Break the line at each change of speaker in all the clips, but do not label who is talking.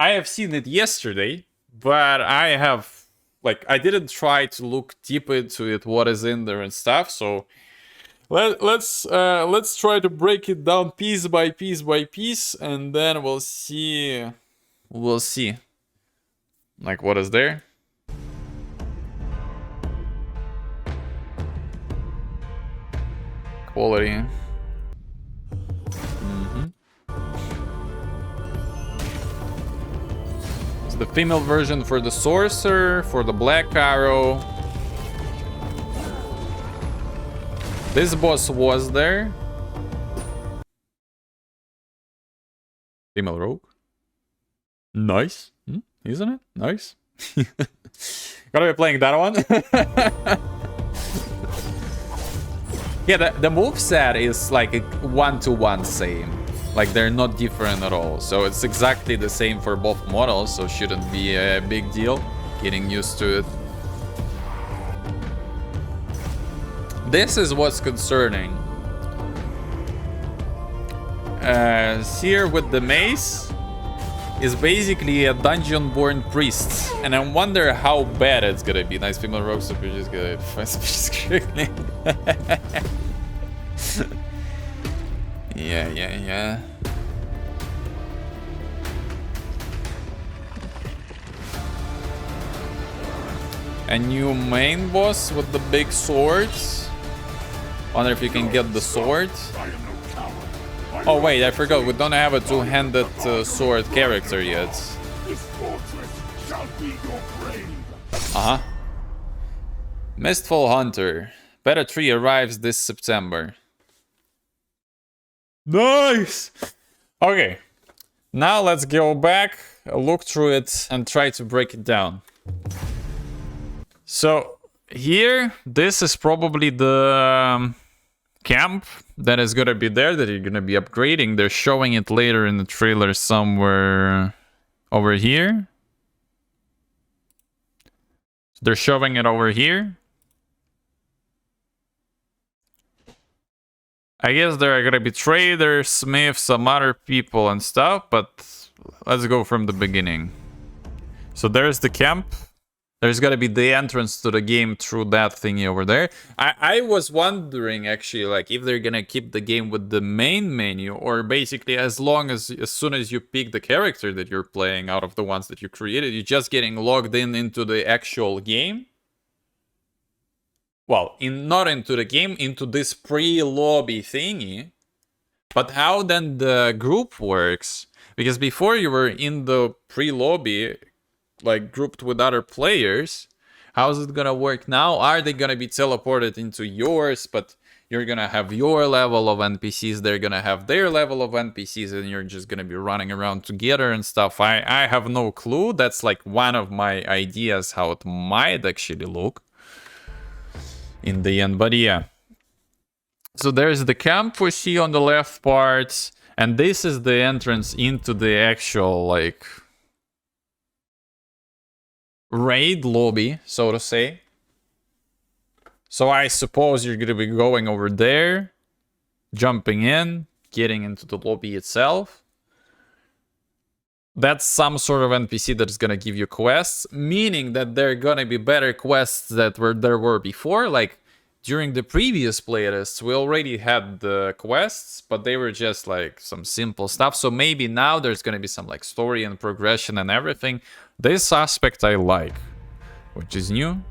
I have seen it yesterday, but I have, like, I didn't try to look deep into it, what is in there and stuff. So let's try to break it down piece by piece by piece, and then we'll see. We'll see, like, what is there. Quality. The female version for the sorcerer, for the black arrow. This boss was there. Female rogue. Nice. Isn't it? Nice. Gotta be playing that one. Yeah, the moveset is like a one-to-one same. Like, they're not different at all. So it's exactly the same for both models, so shouldn't be a big deal getting used to it. This is what's concerning. Here with the mace is basically a dungeon-born priest. And I wonder how bad it's gonna be. Nice female rogue, so we're just gonna find species quickly. Yeah. A new main boss with the big swords. Wonder if you can get the sword. Oh wait, I forgot. We don't have a two-handed sword character yet. Mistfall Hunter Beta 3 arrives this September. Nice! Okay, now let's go back, look through it, and try to break it down. So here, this is probably the camp that is gonna be there, that you're gonna be upgrading. They're showing it later in the trailer somewhere over here. They're showing it over here. I guess there are gonna be traders, smiths, some other people and stuff, but let's go from the beginning. So there's the camp. There's gotta be the entrance to the game through that thingy over there. I was wondering, actually, like, if they're gonna keep the game with the main menu, or basically as soon as you pick the character that you're playing out of the ones that you created, you're just getting logged into the actual game. Well, not into the game, into this pre-lobby thingy. But how then the group works? Because before you were in the pre-lobby, like, grouped with other players. How is it gonna work now? Are they gonna be teleported into yours, but you're gonna have your level of NPCs, they're gonna have their level of NPCs, and you're just gonna be running around together and stuff? I have no clue. That's like one of my ideas how it might actually look in the end, but yeah. So there's the camp we see on the left part, and this is the entrance into the actual, like, raid lobby, so to say. So I suppose you're gonna be going over there, jumping in, getting into the lobby itself. That's some sort of NPC that's gonna give you quests, meaning that there are gonna be better quests that there were before. Like, during the previous playlists, we already had the quests, but they were just like some simple stuff. So maybe now there's gonna be some, like, story and progression and everything. This aspect I like, which is new.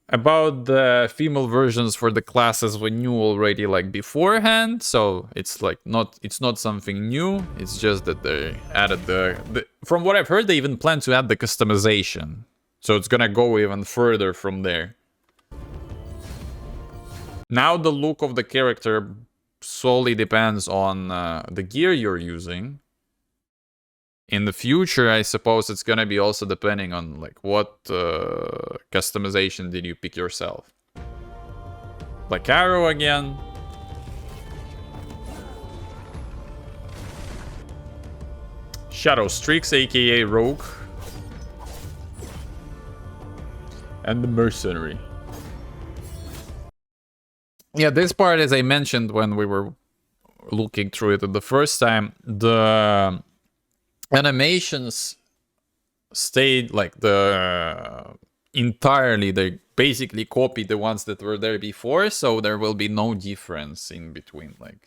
About the female versions for the classes, we knew already, like, beforehand, so it's like it's not something new. It's just that they added the from what I've heard, they even plan to add the customization, so it's gonna go even further from there. Now the look of the character solely depends on the gear you're using. In the future, I suppose it's gonna be also depending on, like, what customization did you pick yourself. Like arrow again. Shadow Streaks, aka Rogue. And the Mercenary. Yeah, this part, as I mentioned when we were looking through it the first time, the animations stayed like entirely, they basically copied the ones that were there before, so there will be no difference in between, like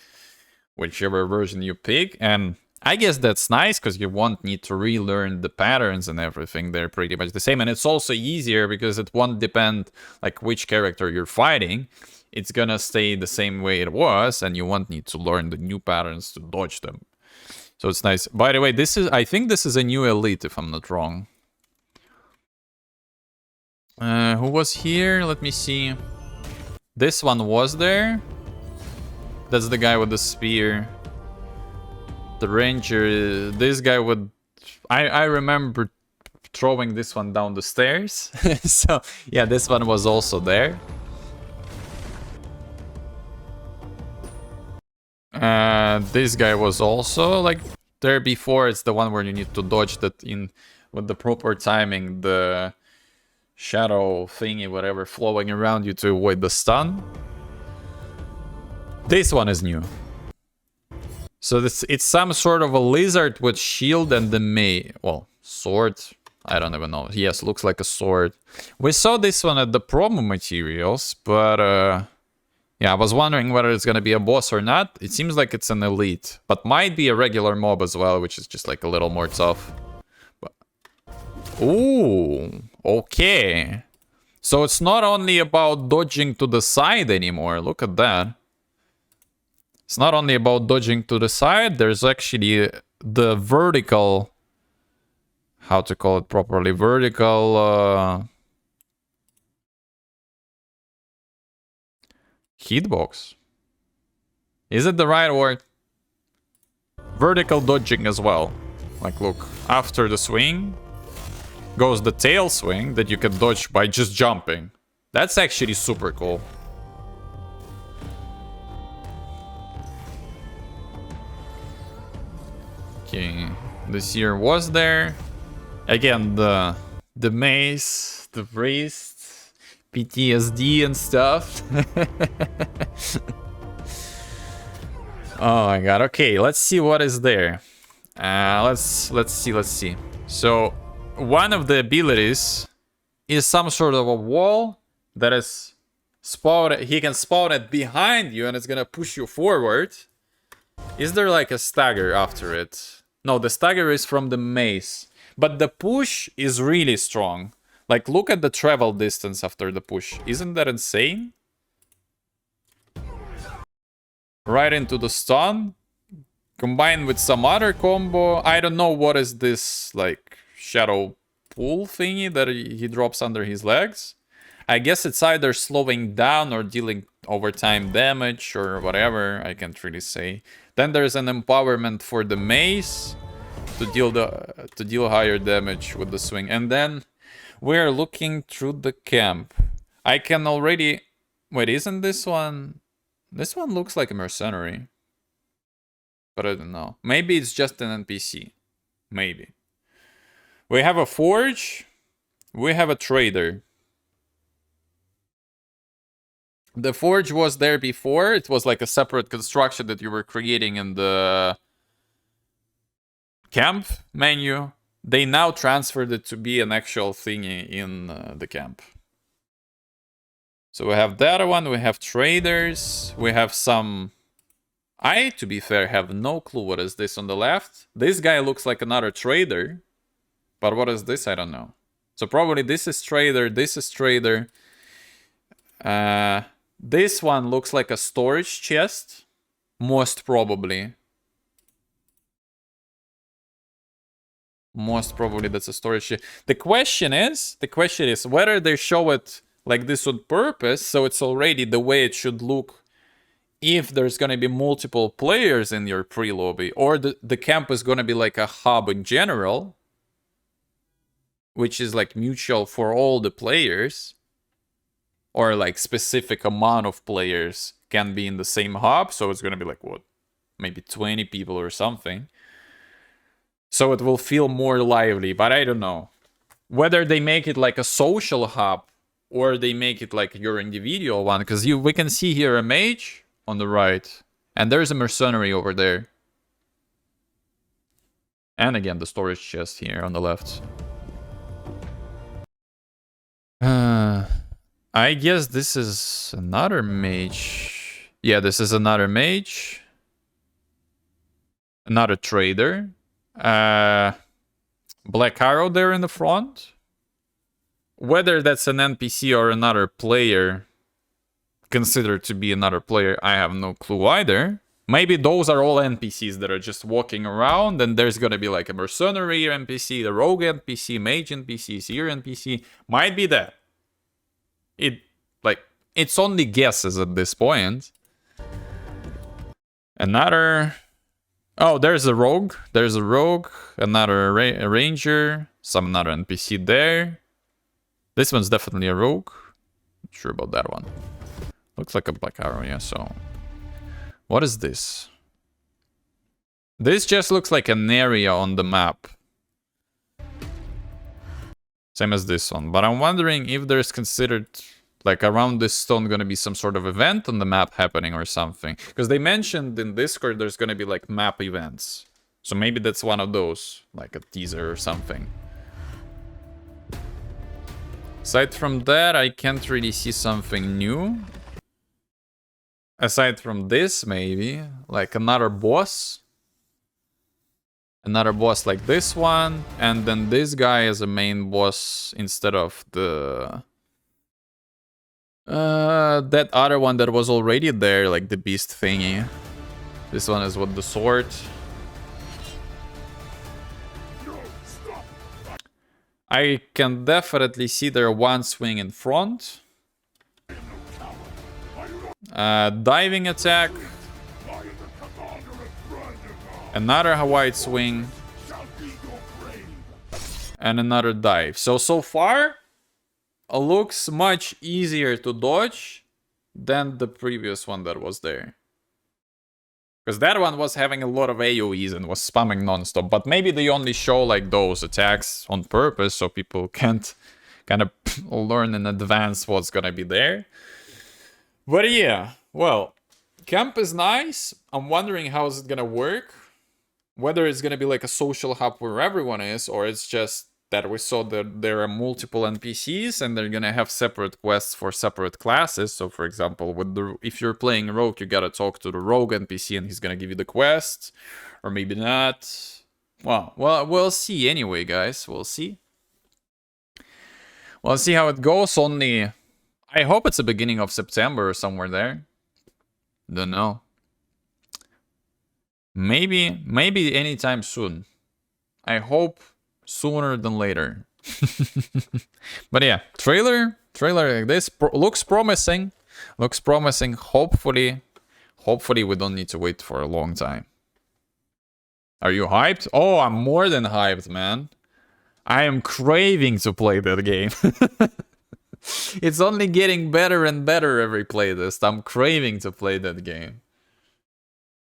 whichever version you pick. And I guess that's nice because you won't need to relearn the patterns and everything. They're pretty much the same. And it's also easier because it won't depend like which character you're fighting. It's gonna stay the same way it was, and you won't need to learn the new patterns to dodge them. So it's nice. By the way, I think this is a new elite, if I'm not wrong. Who was here? Let me see. This one was there. That's the guy with the spear. The ranger, this guy would... I remember throwing this one down the stairs. So, yeah, this one was also there. This guy was also, like, there before. It's the one where you need to dodge that in with the proper timing. The shadow thingy, whatever, flowing around you to avoid the stun. This one is new. So it's some sort of a lizard with shield and the sword. I don't even know. Yes, looks like a sword. We saw this one at the promo materials, but yeah, I was wondering whether it's gonna be a boss or not. It seems like it's an elite, but might be a regular mob as well, which is just like a little more tough. But... Ooh, okay. So it's not only about dodging to the side anymore. Look at that. It's not only about dodging to the side, there's actually the vertical... How to call it properly? Vertical... hitbox. Is it the right word? Vertical dodging as well. Like, look, after the swing goes the tail swing that you can dodge by just jumping. That's actually super cool. Okay, this year was there. Again, the mace, the wrist, PTSD and stuff. Oh my god. Okay, let's see what is there. Let's see. So one of the abilities is some sort of a wall that is spawned. He can spawn it behind you and it's gonna push you forward. Is there like a stagger after it? No, the stagger is from the mace. But the push is really strong. Like, look at the travel distance after the push. Isn't that insane? Right into the stun. Combined with some other combo. I don't know what is this, like, shadow pull thingy that he drops under his legs. I guess it's either slowing down or dealing overtime damage or whatever. I can't really say. Then there's an empowerment for the mace to deal higher damage with the swing. And then we're looking through the camp. I can already... Wait, isn't this one... This one looks like a mercenary. But I don't know. Maybe it's just an NPC. Maybe. We have a forge. We have a trader. The forge was there before. It was like a separate construction that you were creating in the camp menu. They now transferred it to be an actual thingy in the camp. So we have that one. We have traders. We have some... I, to be fair, have no clue what is this on the left. This guy looks like another trader. But what is this? I don't know. So probably this is trader. This is trader. This one looks like a storage chest. Most probably. Most probably that's a storage chest. The question is whether they show it like this on purpose, so it's already the way it should look if there's gonna be multiple players in your pre-lobby, or the camp is gonna be like a hub in general, which is like mutual for all the players. Or like specific amount of players can be in the same hub. So it's gonna be like, what? Maybe 20 people or something. So it will feel more lively, but I don't know. Whether they make it like a social hub or they make it like your individual one. Because we can see here a mage on the right. And there's a mercenary over there. And again, the storage chest here on the left. I guess this is another mage. Yeah, this is another mage. Another trader. Black Arrow there in the front. Whether that's an NPC or another player, considered to be another player, I have no clue either. Maybe those are all NPCs that are just walking around, and there's gonna be like a mercenary NPC, the rogue NPC, mage NPC, seer NPC. Might be that. It's only guesses at this point. Another... Oh, there's a rogue. There's a rogue. Another ranger. Another NPC there. This one's definitely a rogue. Not sure about that one. Looks like a Black Arrow, yeah, so... What is this? This just looks like an area on the map. Same as this one. But I'm wondering if there's considered... Like, around this stone gonna be some sort of event on the map happening or something. Because they mentioned in Discord there's gonna be, like, map events. So maybe that's one of those. Like a teaser or something. Aside from that, I can't really see something new. Aside from this, maybe. Like another boss. Another boss like this one. And then this guy as a main boss instead of the... that other one that was already there, like the beast thingy. This one is with the sword. I can definitely see their one swing in front. Diving attack. Another Hawaii swing. And another dive. So far... looks much easier to dodge than the previous one that was there. Because that one was having a lot of AoEs and was spamming non-stop. But maybe they only show like those attacks on purpose so people can't kind of learn in advance what's gonna be there. But yeah, well, camp is nice. I'm wondering how is it gonna work. Whether it's gonna be like a social hub where everyone is, or it's just that we saw that there are multiple NPCs and they're gonna have separate quests for separate classes. So for example, if you're playing Rogue, you gotta talk to the Rogue NPC and he's gonna give you the quest. Or maybe not. Well, we'll see anyway, guys. We'll see. We'll see how it goes. Only, I hope it's the beginning of September or somewhere there. Don't know. Maybe anytime soon. I hope sooner than later. But yeah, trailer like this looks promising. Looks promising. Hopefully we don't need to wait for a long time. Are you hyped? Oh, I'm more than hyped, man. I am craving to play that game. It's only getting better and better every playtest. I'm craving to play that game.